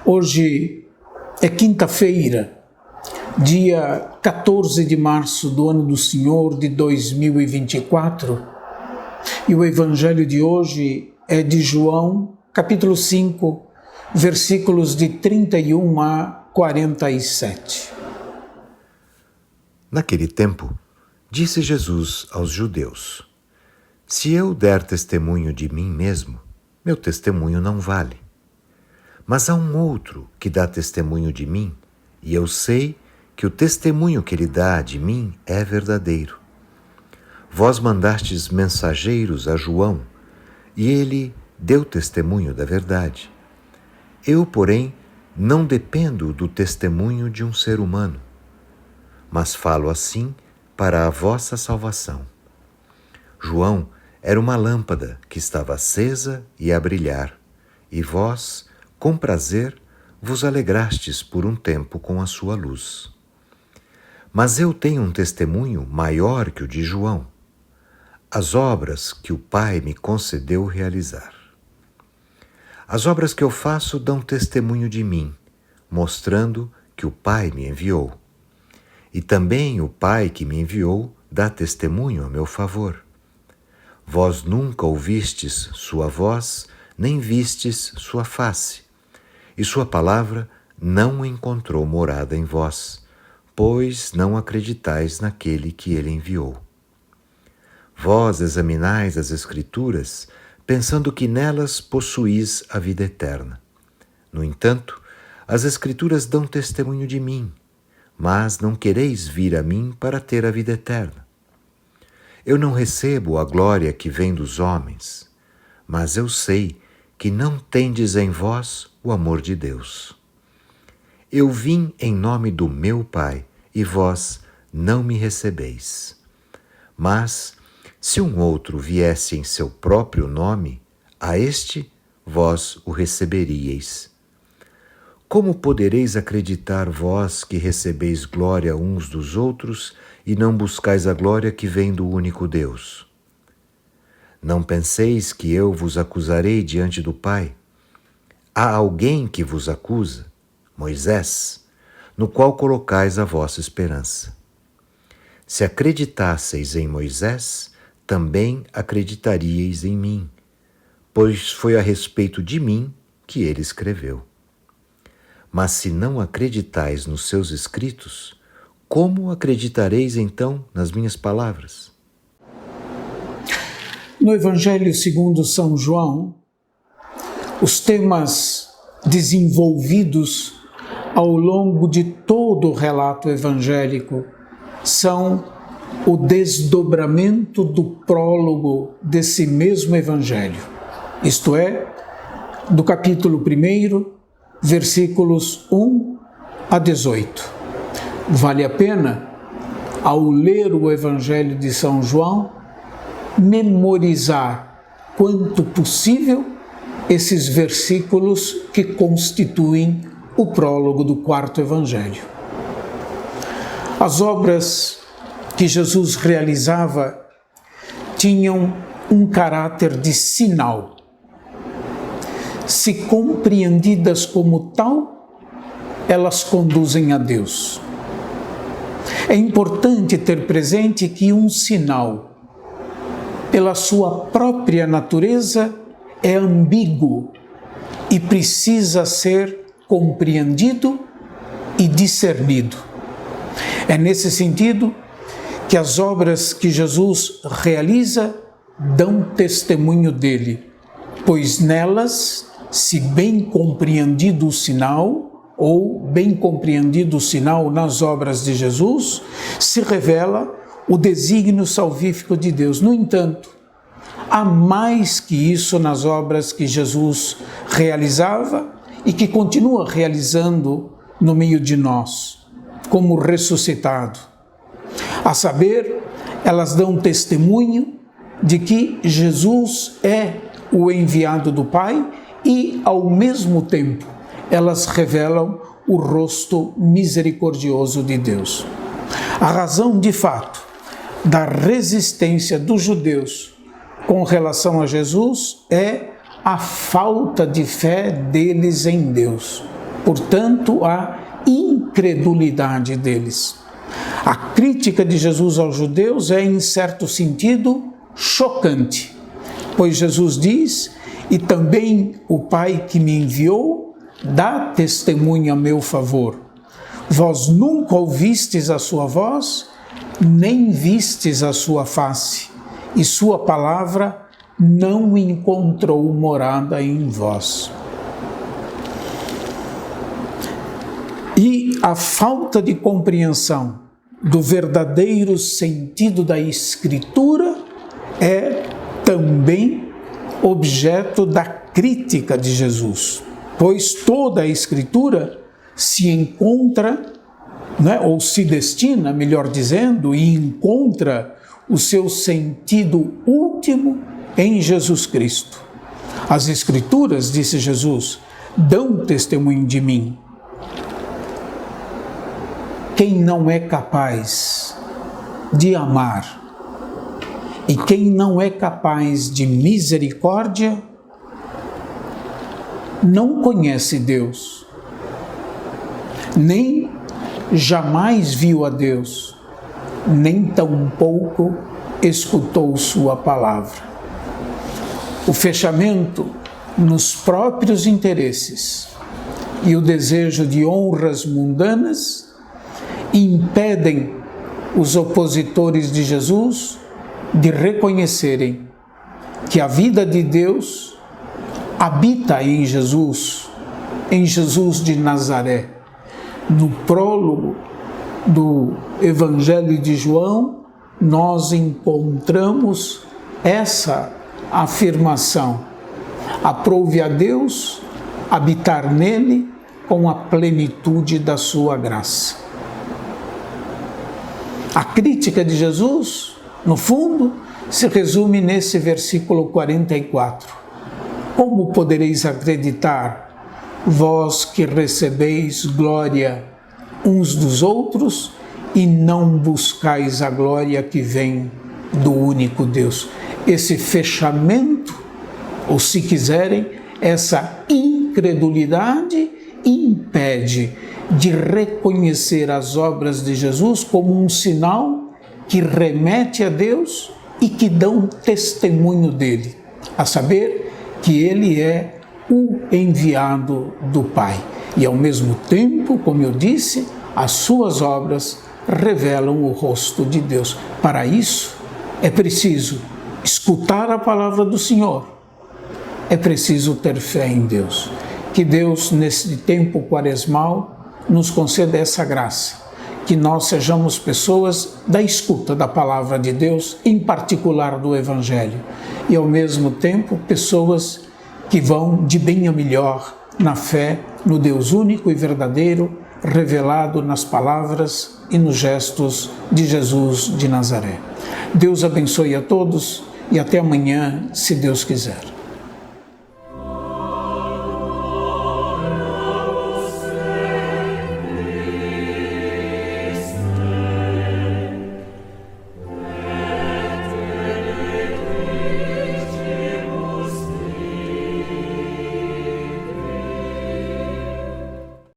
Hoje é quinta-feira, dia 14 de março do ano do Senhor de 2024, e o evangelho de hoje é de João, capítulo 5, versículos de 31 a 47. Naquele tempo, disse Jesus aos judeus: Se eu der testemunho de mim mesmo, meu testemunho não vale. Mas há um outro que dá testemunho de mim, e eu sei que o testemunho que ele dá de mim é verdadeiro. Vós mandastes mensageiros a João, e ele deu testemunho da verdade. Eu, porém, não dependo do testemunho de um ser humano, mas falo assim para a vossa salvação. João era uma lâmpada que estava acesa e a brilhar, e vós, com prazer, vos alegrastes por um tempo com a sua luz. Mas eu tenho um testemunho maior que o de João, as obras que o Pai me concedeu realizar. As obras que eu faço dão testemunho de mim, mostrando que o Pai me enviou. E também o Pai que me enviou dá testemunho a meu favor. Vós nunca ouvistes sua voz, nem vistes sua face, e sua palavra não encontrou morada em vós, pois não acreditais naquele que ele enviou. Vós examinais as Escrituras, pensando que nelas possuís a vida eterna. No entanto, as Escrituras dão testemunho de mim, mas não quereis vir a mim para ter a vida eterna. Eu não recebo a glória que vem dos homens, mas eu sei que não tendes em vós o amor de Deus. Eu vim em nome do meu Pai, e vós não me recebeis. Mas, se um outro viesse em seu próprio nome, a este vós o receberíeis. Como podereis acreditar vós que recebeis glória uns dos outros e não buscais a glória que vem do único Deus? Não penseis que eu vos acusarei diante do Pai? Há alguém que vos acusa, Moisés, no qual colocais a vossa esperança. Se acreditasseis em Moisés, também acreditaríeis em mim, pois foi a respeito de mim que ele escreveu. Mas se não acreditais nos seus escritos, como acreditareis então nas minhas palavras? No Evangelho segundo São João, os temas desenvolvidos ao longo de todo o relato evangélico são o desdobramento do prólogo desse mesmo Evangelho, isto é, do capítulo 1, versículos 1 a 18. Vale a pena, ao ler o Evangelho de São João, memorizar quanto possível esses versículos que constituem o prólogo do quarto Evangelho. As obras que Jesus realizava tinham um caráter de sinal. Se compreendidas como tal, elas conduzem a Deus. É importante ter presente que um sinal, pela sua própria natureza, é ambíguo e precisa ser compreendido e discernido. É nesse sentido que as obras que Jesus realiza dão testemunho dele, pois nelas, se bem compreendido o sinal, ou bem compreendido o sinal nas obras de Jesus, se revela o desígnio salvífico de Deus. No entanto, há mais que isso nas obras que Jesus realizava e que continua realizando no meio de nós, como ressuscitado. A saber, elas dão testemunho de que Jesus é o enviado do Pai e, ao mesmo tempo, elas revelam o rosto misericordioso de Deus. A razão, de fato, da resistência dos judeus com relação a Jesus é a falta de fé deles em Deus. portanto, a incredulidade deles. A crítica de Jesus aos judeus é, em certo sentido, chocante, pois Jesus diz: e também o Pai que me enviou dá testemunho a meu favor. Vós nunca ouvistes a sua voz, nem vistes a sua face, e sua palavra não encontrou morada em vós. E a falta de compreensão do verdadeiro sentido da Escritura é também objeto da crítica de Jesus, pois toda a Escritura se encontra, ou se destina, melhor dizendo, e encontra o seu sentido último em Jesus Cristo. As Escrituras, disse Jesus, dão testemunho de mim. Quem não é capaz de amar e quem não é capaz de misericórdia não conhece Deus, nem jamais viu a Deus, nem tampouco escutou sua palavra. O fechamento nos próprios interesses e o desejo de honras mundanas impedem os opositores de Jesus de reconhecerem que a vida de Deus habita em Jesus de Nazaré. No prólogo do Evangelho de João, nós encontramos essa afirmação: aprove a Deus habitar nele com a plenitude da sua graça. A crítica de Jesus, no fundo, se resume nesse versículo 44. Como podereis acreditar, vós que recebeis glória uns dos outros e não buscais a glória que vem do único Deus? Esse fechamento, ou se quiserem, essa incredulidade impede de reconhecer as obras de Jesus como um sinal que remete a Deus e que dão testemunho dele, a saber que ele é o enviado do Pai. E ao mesmo tempo, como eu disse, as suas obras revelam o rosto de Deus. Para isso, é preciso escutar a palavra do Senhor, é preciso ter fé em Deus. Que Deus, nesse tempo quaresmal, nos conceda essa graça, que nós sejamos pessoas da escuta da palavra de Deus, em particular do Evangelho, e ao mesmo tempo pessoas que vão de bem a melhor na fé no Deus único e verdadeiro, revelado nas palavras e nos gestos de Jesus de Nazaré. Deus abençoe a todos e até amanhã, se Deus quiser.